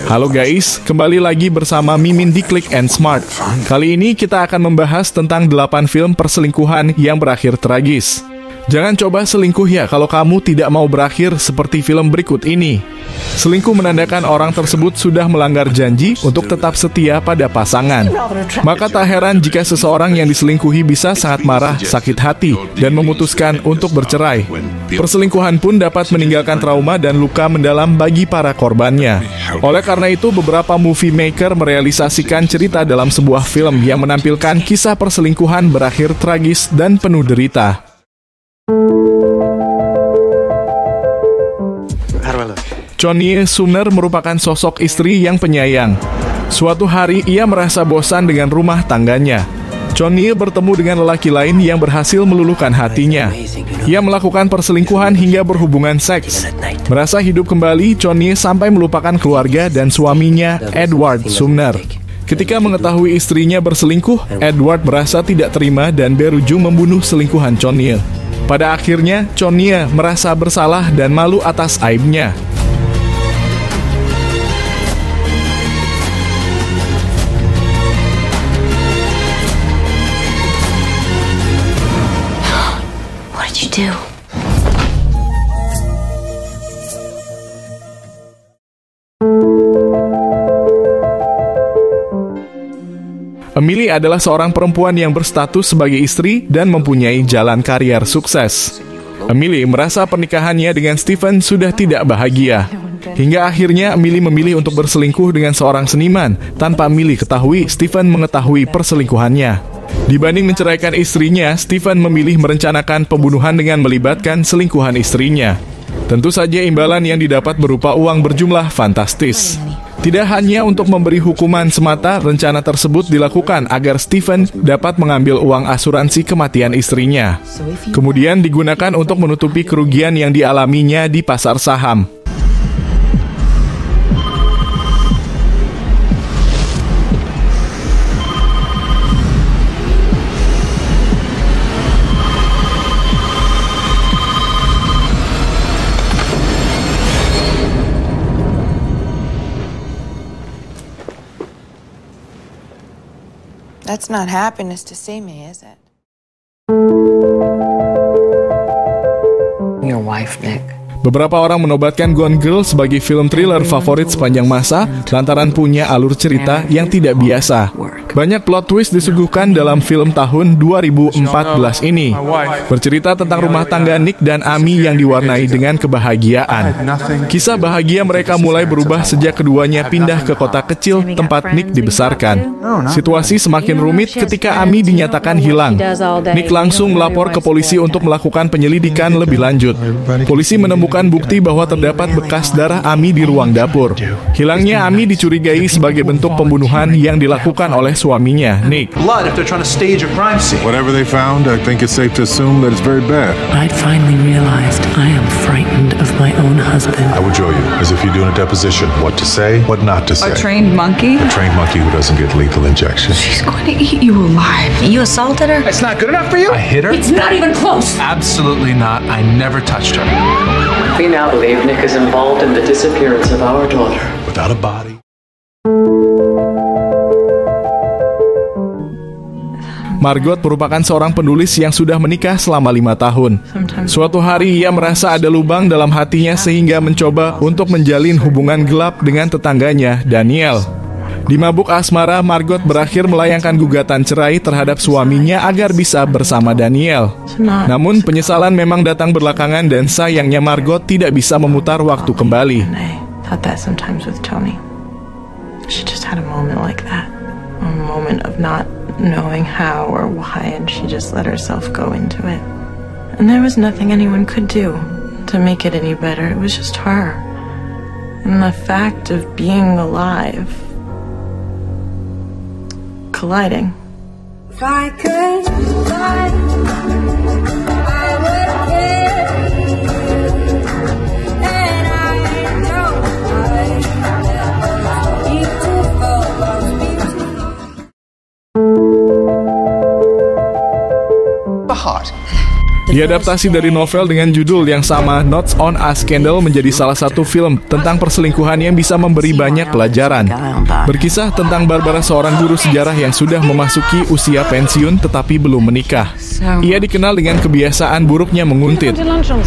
Halo guys, kembali lagi bersama Mimin di Click and Smart. Kali ini kita akan membahas tentang 8 film perselingkuhan yang berakhir tragis. Jangan coba selingkuh ya kalau kamu tidak mau berakhir seperti film berikut ini. Selingkuh menandakan orang tersebut sudah melanggar janji untuk tetap setia pada pasangan. Maka tak heran jika seseorang yang diselingkuhi bisa sangat marah, sakit hati, dan memutuskan untuk bercerai. Perselingkuhan pun dapat meninggalkan trauma dan luka mendalam bagi para korbannya. Oleh karena itu, beberapa movie maker merealisasikan cerita dalam sebuah film yang menampilkan kisah perselingkuhan berakhir tragis dan penuh derita. Chonye Sumner merupakan sosok istri yang penyayang. Suatu hari ia merasa bosan dengan rumah tangganya. Chonye bertemu dengan lelaki lain yang berhasil meluluhkan hatinya. Ia melakukan perselingkuhan hingga berhubungan seks. Merasa hidup kembali, Chonye sampai melupakan keluarga dan suaminya, Edward Sumner. Ketika mengetahui istrinya berselingkuh, Edward merasa tidak terima dan berujung membunuh selingkuhan Chonye. Pada akhirnya, Chonye merasa bersalah dan malu atas aibnya. What did you do? Emily adalah seorang perempuan yang berstatus sebagai istri dan mempunyai jalan karier sukses. Emily merasa pernikahannya dengan Stephen sudah tidak bahagia. Hingga akhirnya Emily memilih untuk berselingkuh dengan seorang seniman tanpa Emily ketahui Stephen mengetahui perselingkuhannya. Dibanding menceraikan istrinya, Stephen memilih merencanakan pembunuhan dengan melibatkan selingkuhan istrinya. Tentu saja imbalan yang didapat berupa uang berjumlah fantastis. Tidak hanya untuk memberi hukuman semata, rencana tersebut dilakukan agar Stephen dapat mengambil uang asuransi kematian istrinya. Kemudian digunakan untuk menutupi kerugian yang dialaminya di pasar saham. That's not happiness to see me, is it? Your wife, Nick. Beberapa orang menobatkan Gone Girl sebagai film thriller favorit sepanjang masa lantaran punya alur cerita yang tidak biasa. Banyak plot twist disuguhkan dalam film tahun 2014 ini. Bercerita tentang rumah tangga Nick dan Amy yang diwarnai dengan kebahagiaan. Kisah bahagia mereka mulai berubah sejak keduanya pindah ke kota kecil tempat Nick dibesarkan. Situasi semakin rumit ketika Amy dinyatakan hilang. Nick langsung melapor ke polisi untuk melakukan penyelidikan lebih lanjut. Polisi menemukan bukti bahwa terdapat bekas darah Amy di ruang dapur. Hilangnya Amy dicurigai sebagai bentuk pembunuhan yang dilakukan oleh suaminya, Nick. Whatever they found, I think it's safe to assume that it's very bad. I'd finally realized I am frightened of my own husband. I would show you, as if you're doing a deposition, what to say, what not to say. A trained monkey? A trained monkey who doesn't get lethal injection. She's going to eat you alive. You assaulted her? It's not good enough for you? I hit her? It's not even close. Absolutely not. I never touched her. We now believe Nick is involved in the disappearance of our daughter. Without a body. Margot merupakan seorang penulis yang sudah menikah selama 5 tahun. Suatu hari ia merasa ada lubang dalam hatinya sehingga mencoba untuk menjalin hubungan gelap dengan tetangganya, Daniel. Di mabuk asmara, Margot berakhir melayangkan gugatan cerai terhadap suaminya agar bisa bersama Daniel. Namun penyesalan memang datang belakangan dan sayangnya Margot tidak bisa memutar waktu kembali. Thought that sometimes with Tony. She just had a moment like that. A moment of not knowing how or why, and she just let herself go into it. And there was nothing anyone could do to make it any better. It was just her. And the fact of being alive colliding. If I could fly, I would carry you, and I know I never beautiful, beautiful. The heart. Diadaptasi dari novel dengan judul yang sama, Notes on a Scandal menjadi salah satu film tentang perselingkuhan yang bisa memberi banyak pelajaran. Berkisah tentang Barbara, seorang guru sejarah yang sudah memasuki usia pensiun tetapi belum menikah. Ia dikenal dengan kebiasaan buruknya menguntit.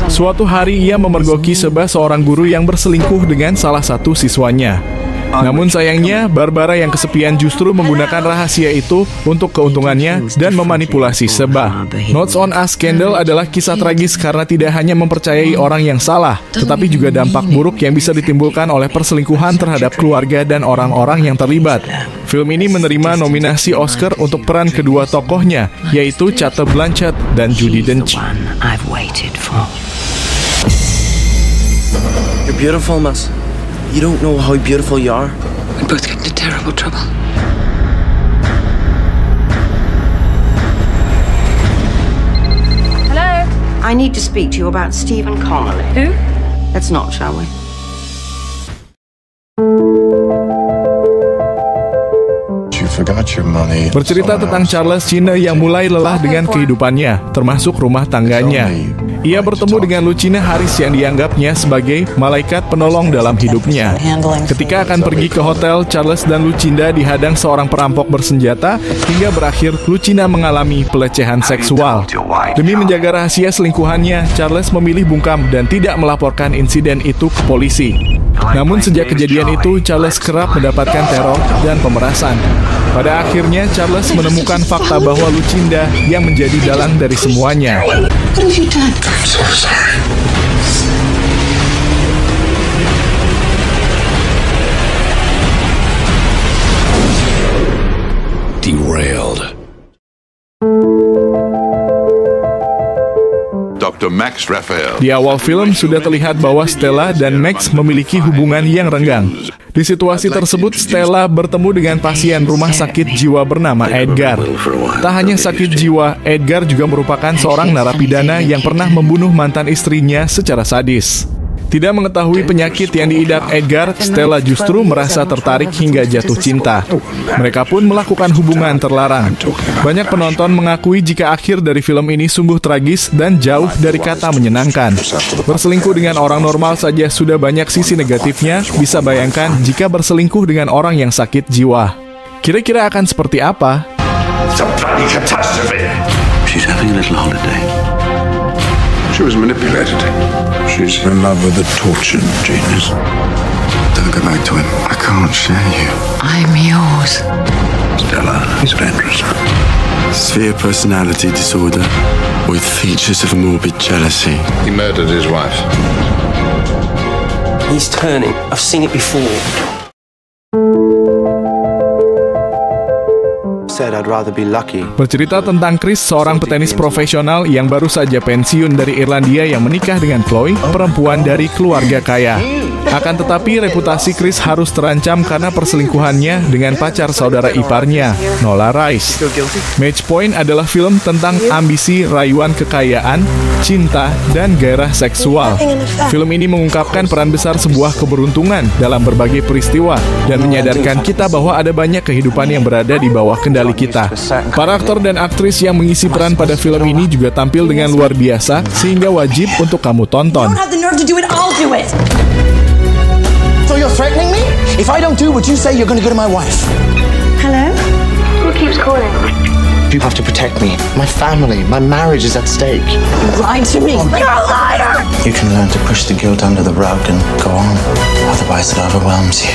Suatu hari ia memergoki seorang guru yang berselingkuh dengan salah satu siswanya. Namun sayangnya, Barbara yang kesepian justru menggunakan rahasia itu untuk keuntungannya dan memanipulasi Seba. Notes on a Scandal adalah kisah tragis karena tidak hanya mempercayai orang yang salah, tetapi juga dampak buruk yang bisa ditimbulkan oleh perselingkuhan terhadap keluarga dan orang-orang yang terlibat. Film ini menerima nominasi Oscar untuk peran kedua tokohnya, yaitu Cate Blanchett dan Judi Dench. You're beautiful, Miss. You don't know how beautiful you are. We both get into terrible trouble. Hello? I need to speak to you about Stephen Connolly. Who? Let's not, shall we? Bercerita tentang Charles Cine yang mulai lelah dengan kehidupannya, termasuk rumah tangganya. Ia bertemu dengan Lucina Harris yang dianggapnya sebagai malaikat penolong dalam hidupnya. Ketika akan pergi ke hotel, Charles dan Lucinda dihadang seorang perampok bersenjata hingga berakhir Lucina mengalami pelecehan seksual. Demi menjaga rahasia selingkuhannya, Charles memilih bungkam dan tidak melaporkan insiden itu ke polisi. Namun sejak kejadian itu, Charles kerap mendapatkan teror dan pemerasan. Pada akhirnya, Charles menemukan fakta bahwa Lucinda yang menjadi dalang dari semuanya. Derailed. Dr. Max Raphael. Di awal film sudah terlihat bahwa Stella dan Max memiliki hubungan yang renggang. Di situasi tersebut, Stella bertemu dengan pasien rumah sakit jiwa bernama Edgar. Tak hanya sakit jiwa, Edgar juga merupakan seorang narapidana yang pernah membunuh mantan istrinya secara sadis. Tidak mengetahui penyakit yang diidap Edgar, Stella justru merasa tertarik hingga jatuh cinta. Mereka pun melakukan hubungan terlarang. Banyak penonton mengakui jika akhir dari film ini sungguh tragis dan jauh dari kata menyenangkan. Berselingkuh dengan orang normal saja sudah banyak sisi negatifnya, bisa bayangkan jika berselingkuh dengan orang yang sakit jiwa. Kira-kira akan seperti apa? She's having a little holiday. She was manipulated. She's in love with a tortured genius. Don't go back to him. I can't share you. I'm yours. Stella, he's dangerous. Severe personality disorder with features of morbid jealousy. He murdered his wife. He's turning. I've seen it before. Bercerita tentang Chris, seorang petenis profesional yang baru saja pensiun dari Irlandia yang menikah dengan Chloe, perempuan dari keluarga kaya. Akan tetapi reputasi Chris harus terancam karena perselingkuhannya dengan pacar saudara iparnya, Nola Rice. Match Point adalah film tentang ambisi, rayuan kekayaan, cinta, dan gairah seksual. Film ini mengungkapkan peran besar sebuah keberuntungan dalam berbagai peristiwa dan menyadarkan kita bahwa ada banyak kehidupan yang berada di bawah kendali kita. Para aktor dan aktris yang mengisi peran pada film ini juga tampil dengan luar biasa sehingga wajib untuk kamu tonton. So you're threatening me? If I don't do what you say, you're going to go to my wife. Hello? Who keeps calling? You have to protect me. My family, my marriage is at stake. You lied to me. You're a liar! You can learn to push the guilt under the rug and go on. Otherwise it overwhelms you.